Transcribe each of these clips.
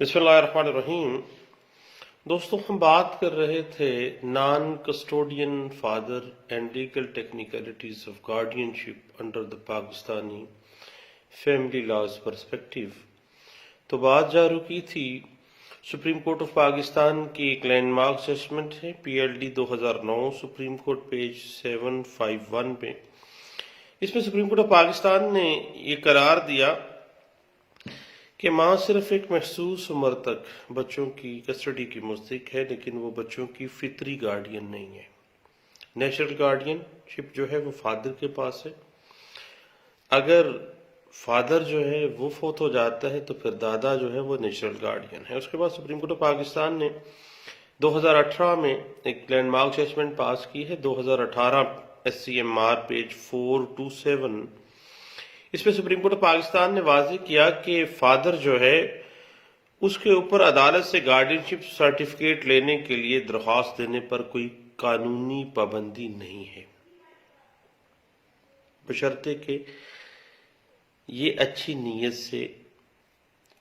بسم اللہ الرحمن الرحیم۔ دوستوں، ہم بات کر رہے تھے naan custodian father and legal technicalities of guardian ship under the Pakistani family laws perspective. تو بات جاری کی تھی سپریم کورٹ آف پاکستان کی ایک لینڈ مارک ججمنٹ ہے PLD 2009 سپریم کورٹ پیج 751 پہ۔ اس میں سپریم کورٹ آف پاکستان نے یہ قرار دیا کہ ماں صرف ایک محسوس عمر تک بچوں کی کسٹڈی کی مستحق ہے، لیکن وہ بچوں کی فطری گارڈین نہیں ہے۔ نیچرل گارڈین شپ جو ہے وہ فادر کے پاس ہے۔ اگر فادر جو ہے وہ فوت ہو جاتا ہے تو پھر دادا جو ہے وہ نیچرل گارڈین ہے۔ اس کے بعد سپریم کورٹ آف پاکستان نے 2018 میں ایک لینڈ مارک ججمنٹ پاس کی ہے 2018 SCMR پیج 427۔ اس میں سپریم کورٹ آف پاکستان نے واضح کیا کہ فادر جو ہے اس کے اوپر عدالت سے گارڈین شپ سرٹیفکیٹ لینے کے لیے درخواست دینے پر کوئی قانونی پابندی نہیں ہے، بشرطے کہ یہ اچھی نیت سے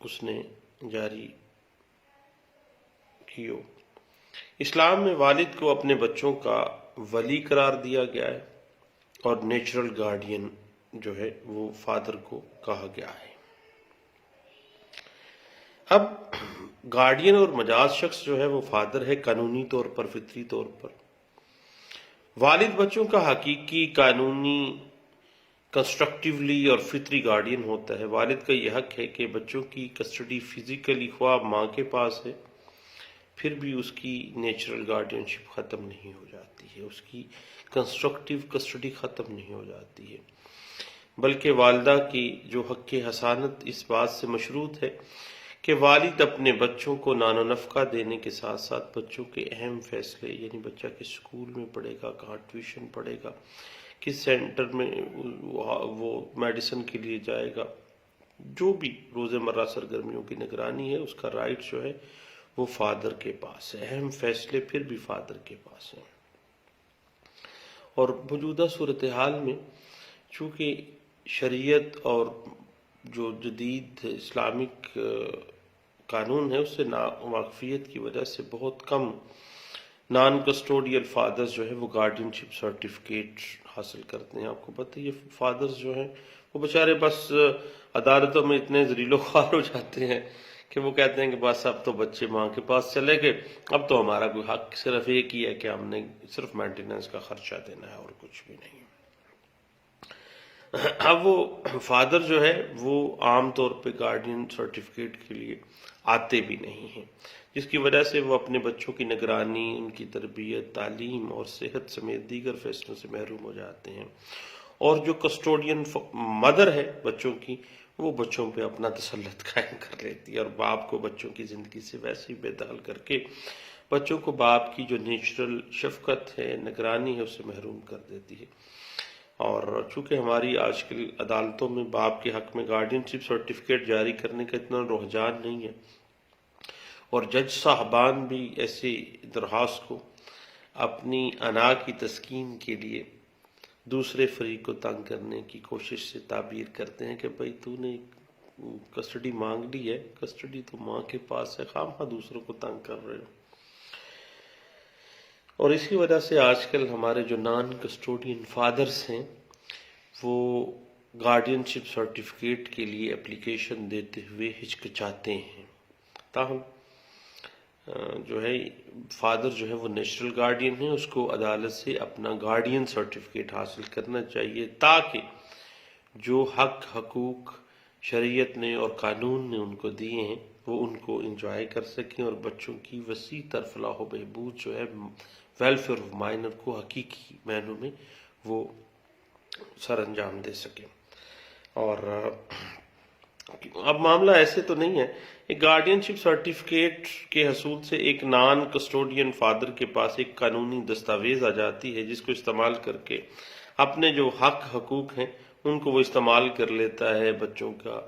اس نے جاری کی ہو۔ اسلام میں والد کو اپنے بچوں کا ولی قرار دیا گیا ہے اور نیچرل گارڈین جو ہے وہ فادر کو کہا گیا ہے۔ اب گارڈین اور مجاز شخص جو ہے وہ فادر ہے، قانونی طور پر، فطری طور پر۔ والد بچوں کا حقیقی، قانونی، کنسٹرکٹیولی اور فطری گارڈین ہوتا ہے۔ والد کا یہ حق ہے کہ بچوں کی کسٹڈی فزیکلی خواہ ماں کے پاس ہے، پھر بھی اس کی نیچرل گارڈین شپ ختم نہیں ہو جاتی ہے، اس کی کنسٹرکٹیو کسٹڈی ختم نہیں ہو جاتی ہے، بلکہ والدہ کی جو حق حسانت اس بات سے مشروط ہے کہ والد اپنے بچوں کو نان و نفقہ دینے کے ساتھ ساتھ بچوں کے اہم فیصلے، یعنی بچہ کس اسکول میں پڑھے گا، کہاں ٹیوشن پڑھے گا، کس سینٹر میں وہ میڈیسن کے لیے جائے گا، جو بھی روزمرہ سرگرمیوں کی نگرانی ہے، اس کا رائٹ جو ہے وہ فادر کے پاس ہے۔ اہم فیصلے پھر بھی فادر کے پاس ہیں۔ اور موجودہ صورتحال میں چونکہ شریعت اور جو جدید اسلامک قانون ہے اس سے ناواقفیت کی وجہ سے بہت کم نان کسٹوڈیل فادرز جو ہے وہ گارڈین شپ سرٹیفکیٹ حاصل کرتے ہیں۔ آپ کو پتہ ہے یہ فادرز جو ہیں وہ بیچارے بس عدالتوں میں اتنے ذلیل و خوار ہو جاتے ہیں کہ وہ کہتے ہیں کہ بس اب تو بچے ماں کے پاس چلے گئے، اب تو ہمارا کوئی حق صرف ایک ہی ہے کہ ہم نے صرف مینٹیننس کا خرچہ دینا ہے اور کچھ بھی نہیں۔ اب وہ فادر جو ہے وہ عام طور پہ گارڈین سرٹیفکیٹ کے لیے آتے بھی نہیں ہیں، جس کی وجہ سے وہ اپنے بچوں کی نگرانی، ان کی تربیت، تعلیم اور صحت سمیت دیگر فیصلوں سے محروم ہو جاتے ہیں۔ اور جو کسٹوڈین مدر ہے بچوں کی، وہ بچوں پہ اپنا تسلط قائم کر لیتی ہے اور باپ کو بچوں کی زندگی سے ویسے ہی بے دخل کر کے بچوں کو باپ کی جو نیچرل شفقت ہے، نگرانی ہے، اس سے محروم کر دیتی ہے۔ اور چونکہ ہماری آج کل عدالتوں میں باپ کے حق میں گارڈین شپ سرٹیفکیٹ جاری کرنے کا اتنا رجحان نہیں ہے، اور جج صاحبان بھی ایسے درخواست کو اپنی انا کی تسکین کے لیے دوسرے فریق کو تنگ کرنے کی کوشش سے تعبیر کرتے ہیں کہ بھئی تو نے کسٹڈی مانگ لی ہے، کسٹڈی تو ماں کے پاس ہے، خواہ دوسروں کو تنگ کر رہے ہو۔ اور اسی وجہ سے آج کل ہمارے جو نان کسٹوڈین فادرز ہیں وہ گارڈین شپ سرٹیفکیٹ کے لیے اپلیکیشن دیتے ہوئے ہچکچاتے ہیں۔ تاہم جو ہے فادر جو ہے وہ نیچرل گارڈین ہے، اس کو عدالت سے اپنا گارڈین سرٹیفکیٹ حاصل کرنا چاہیے تاکہ جو حق حقوق شریعت نے اور قانون نے ان کو دیے ہیں وہ ان کو انجوائے کر سکیں، اور بچوں کی وسیع تر فلاح و بہبود جو ہے ویلفیئر آف مائنر کو حقیقی معنوں میں وہ سر انجام دے سکیں۔ اور اب معاملہ ایسے تو نہیں ہے، ایک گارڈین شپ سرٹیفکیٹ کے حصول سے ایک نان کسٹوڈین فادر کے پاس ایک قانونی دستاویز آ جاتی ہے جس کو استعمال کر کے اپنے جو حق حقوق ہیں ان کو وہ استعمال کر لیتا ہے۔ بچوں کا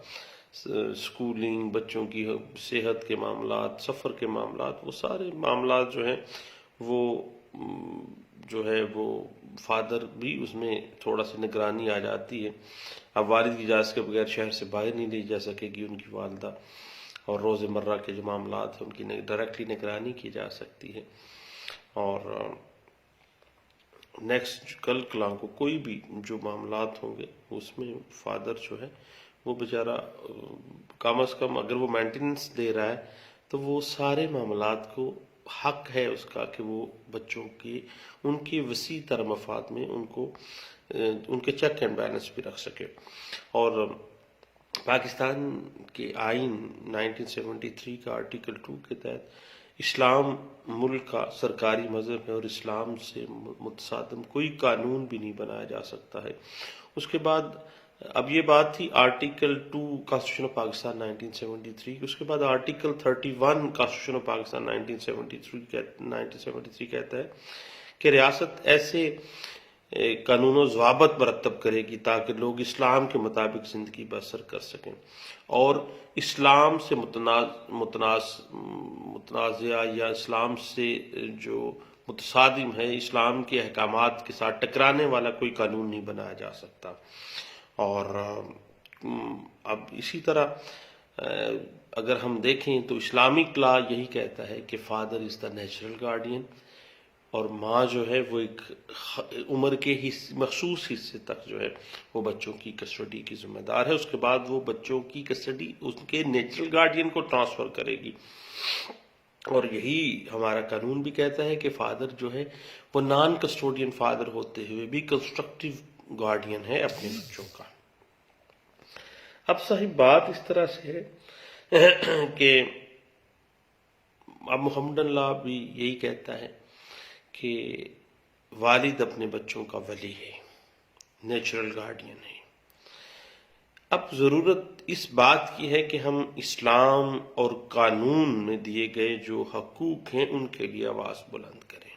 سکولنگ، بچوں کی صحت کے معاملات، سفر کے معاملات، وہ سارے معاملات جو ہیں وہ جو ہے وہ فادر بھی اس میں تھوڑا سی نگرانی آ جاتی ہے۔ اب والد کی اجازت کے بغیر شہر سے باہر نہیں لے جا سکے گی ان کی والدہ، اور روز مرہ کے جو معاملات ہیں ان کی ڈائریکٹلی نگرانی کی جا سکتی ہے. اور نیکسٹ کل کلاں کو کوئی بھی جو معاملات ہوں گے اس میں فادر جو ہے وہ بیچارہ کم از کم اگر وہ مینٹیننس دے رہا ہے تو وہ سارے معاملات کو حق ہے اس کا کہ وہ بچوں کی ان کے وسیع تر مفاد میں ان کے چیک اینڈ بیلنس بھی رکھ سکے. اور پاکستان کے آئین 1973 کا آرٹیکل 2 کے تحت اسلام ملک کا سرکاری مذہب ہے اور اسلام سے متصادم کوئی قانون بھی نہیں بنایا جا سکتا ہے. اس کے بعد اب یہ بات تھی آرٹیکل 2 کانسٹیٹیوشن آف پاکستان 1973 کی. اس کے بعد آرٹیکل 31 کانسٹیٹیوشن آف پاکستان 1973 کہتا ہے کہ ریاست ایسے قانون و ضوابط مرتب کرے گی تاکہ لوگ اسلام کے مطابق زندگی بسر کر سکیں اور اسلام سے متنازع یا اسلام سے جو متصادم ہے اسلام کے احکامات کے ساتھ ٹکرانے والا کوئی قانون نہیں بنایا جا سکتا. اور اب اسی طرح اگر ہم دیکھیں تو اسلامک لا یہی کہتا ہے کہ father is the natural guardian اور ماں جو ہے وہ ایک عمر کے مخصوص حصے تک جو ہے وہ بچوں کی کسٹڈی کی ذمہ دار ہے. اس کے بعد وہ بچوں کی کسٹڈی اس کے نیچرل گارڈین کو ٹرانسفر کرے گی. اور یہی ہمارا قانون بھی کہتا ہے کہ فادر جو ہے وہ نان کسٹوڈین فادر ہوتے ہوئے بھی کنسٹرکٹیو گارڈین ہے اپنے بچوں کا. اب صاحب بات اس طرح سے ہے کہ اب محمد اللہ بھی یہی کہتا ہے کہ والد اپنے بچوں کا ولی ہے، نیچرل گارڈین ہے. اب ضرورت اس بات کی ہے کہ ہم اسلام اور قانون میں دیے گئے جو حقوق ہیں ان کے لیے آواز بلند کریں.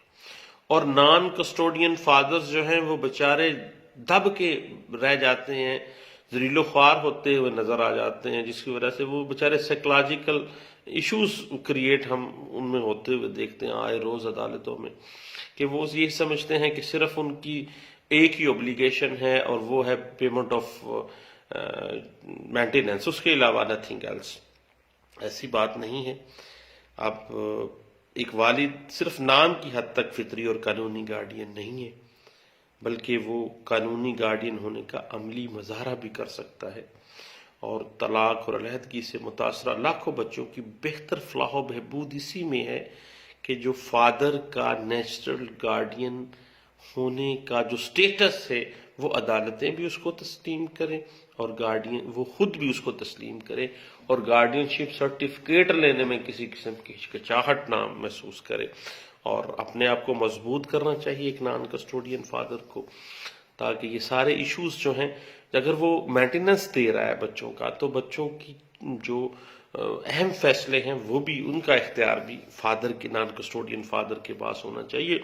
اور نان کسٹوڈین فادرز جو ہیں وہ بیچارے دب کے رہ جاتے ہیں، ذلیل و خوار ہوتے ہوئے نظر آ جاتے ہیں، جس کی وجہ سے وہ بیچارے سائیکولوجیکل ایشوز کریٹ ہم ان میں ہوتے ہوئے دیکھتے ہیں آئے روز عدالتوں میں، کہ وہ یہ سمجھتے ہیں کہ صرف ان کی ایک ہی اوبلیگیشن ہے اور وہ ہے پیمنٹ آف مینٹیننس، اس کے علاوہ نتھنگ ایلس. ایسی بات نہیں ہے. اب ایک والد صرف نام کی حد تک فطری اور قانونی گارڈین نہیں ہے بلکہ وہ قانونی گارڈین ہونے کا عملی مظاہرہ بھی کر سکتا ہے. اور طلاق اور علیحدگی سے متاثرہ لاکھوں بچوں کی بہتر فلاح و بہبود اسی میں ہے کہ جو فادر کا نیچرل گارڈین ہونے کا جو سٹیٹس ہے وہ عدالتیں بھی اس کو تسلیم کریں اور گارڈین وہ خود بھی اس کو تسلیم کرے اور گارڈین شپ سرٹیفکیٹ لینے میں کسی قسم کی ہچکچاہٹ نہ محسوس کرے. اور اپنے آپ کو مضبوط کرنا چاہیے ایک نان کسٹوڈین فادر کو، تاکہ یہ سارے ایشوز جو ہیں اگر وہ مینٹیننس دے رہا ہے بچوں کا تو بچوں کی جو اہم فیصلے ہیں وہ بھی ان کا اختیار بھی فادر کے نان کسٹوڈین فادر کے پاس ہونا چاہیے.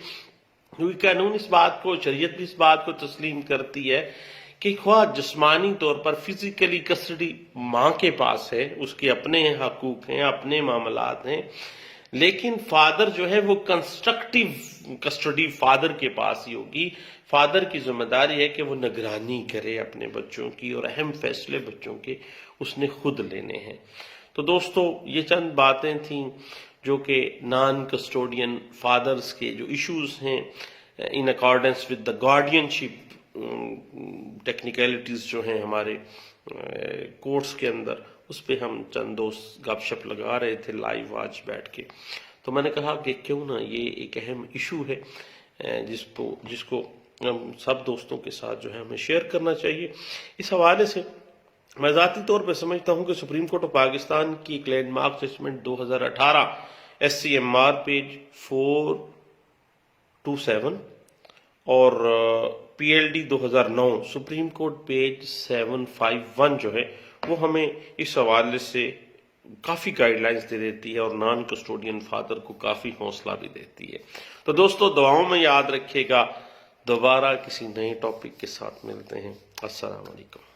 کیونکہ قانون اس بات کو، شریعت بھی اس بات کو تسلیم کرتی ہے کہ خواہ جسمانی طور پر فزیکلی کسٹڈی ماں کے پاس ہے، اس کے اپنے حقوق ہیں، اپنے معاملات ہیں، لیکن فادر جو ہے وہ کنسٹرکٹیو کسٹڈی فادر کے پاس ہی ہوگی. فادر کی ذمہ داری ہے کہ وہ نگرانی کرے اپنے بچوں کی اور اہم فیصلے بچوں کے اس نے خود لینے ہیں. تو دوستو یہ چند باتیں تھیں جو کہ نان کسٹوڈین فادرز کے جو ایشوز ہیں in accordance with the guardian ship technicalities جو ہیں ہمارے کورس کے اندر، اس پہ ہم چند دوست گپ شپ لگا رہے تھے لائیو آج بیٹھ کے. تو میں نے کہا کہ کیوں نہ یہ ایک اہم ایشو ہے جس کو ہم سب دوستوں کے ساتھ جو ہے ہمیں شیئر کرنا چاہیے. اس حوالے سے میں ذاتی طور پہ سمجھتا ہوں کہ سپریم کورٹ آف پاکستان کی ایک landmark judgment 2018 SCMR page 427 اور PLD 2009 سپریم کورٹ پیج 751 جو ہے وہ ہمیں اس حوالے سے کافی گائیڈ لائنز دے دیتی ہے اور نان کسٹوڈین فادر کو کافی حوصلہ بھی دیتی ہے. تو دوستو دعاؤں میں یاد رکھیے گا. دوبارہ کسی نئے ٹاپک کے ساتھ ملتے ہیں. السلام علیکم.